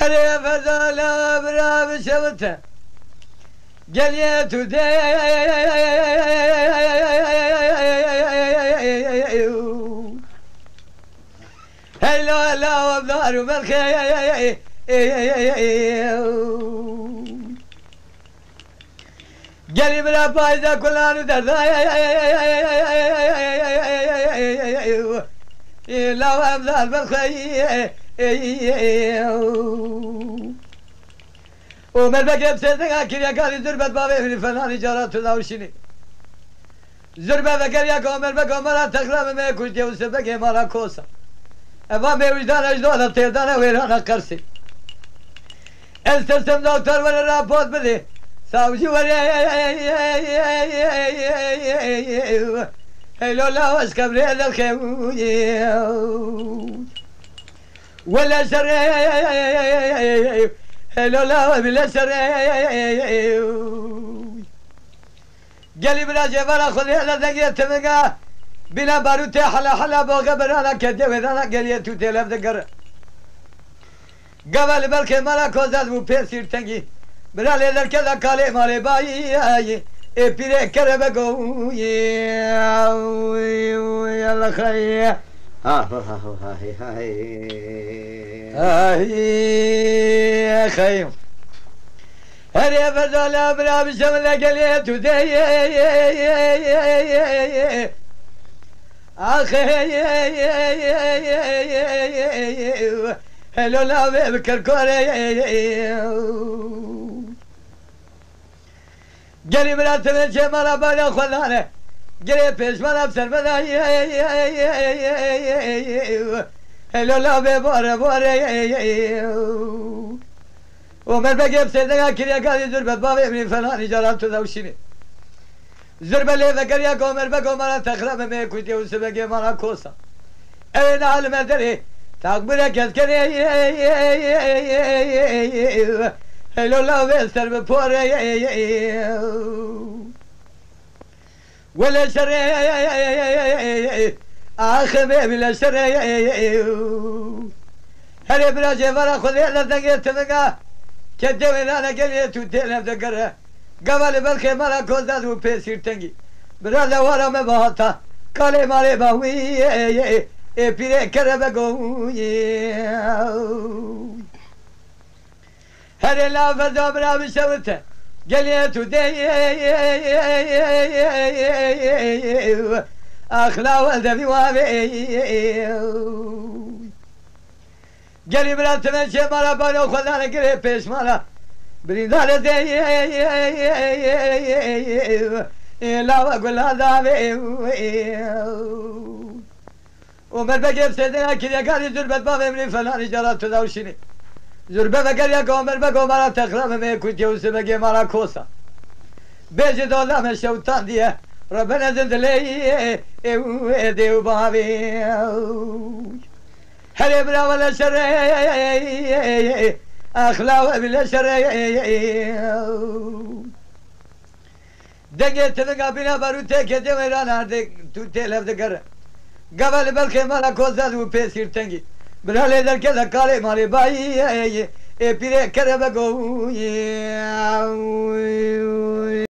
هري فزالا برا بشوته قليتو دي هلا لا وابدار وملخي قلي بلا فايدة كلانو دردا لا وابدار بالخي ومربك بسيطة كيريا قالي زربت بابي من فلان جارات الله وشيني زربة بكريا كومر بكومرا تخرب ما يكوش ديو سبك مارا كوسا أبا بوجدان أجدودا تيردانا ويرانا قرسي استسلم دكتور ولا رابط بدي ساوجي ولا هلو لا واسكب ريال الخيوي ولا شر هلو لا ولا شر قالي بلا جبرا خذي على ذقيت تمقى بلا باروتي حلا بوغا برانا كدي وذانا قالي تو تلف ذكر قبل بالك مالا كوزاد وبيسير تنجي بلا ليلر كذا كالي مالي باي اي بيري كربكو يلا خير هاي خيم هري بدل بلا بشمل قليت ودي اخي هلو لا بكركوري قلي مرات من شمال بالا خلانه قلي بيش مالا بسر بدا هلو لا بوري ومن بقى بسيدنا كريا قال زربة بابي من فلان جارات ذوشيني زربة لي ذكريا كومر بقى مرا تخرب ما كنت وسبقي مرا كوسا اين علم دري تقبل كذكري هلو لا بيستر بفوري ولا شر اخي بلا شر هل بلا جبر خذ يلا دقيت تبقى كدوين انا قليت ودينا ذكرها قبل بالخي مرا كوزاد وبيسير تنجي بلا ورا ما بهتا قالي مالي باوي بيري كربكو هل لا فزا بلا بشوته قليت ودي اخلا ولد في وابي قالي بلا تمشي مرا بانو خلانا قريب بيش مرا بريدار دي لا اقول هذا ومن بقي بسيدنا كذا قال زربة بابي من فلان جارات ذوشيني زربة بقى يا كومر بقى مرا تخرب ما كنت وسبقي مرا كوسا بيجي دولا من شوطان دي ربنا زند لي دي وبابي هل بلا ولا شر اخلا بلا شر دقيت تبقى بنا باروتي كده ورانا تو تلف ذكر قبل بالخي مالا كوزاد وبيسير تنجي بلا ليدر كذا كالي مالي باي بيري كربكو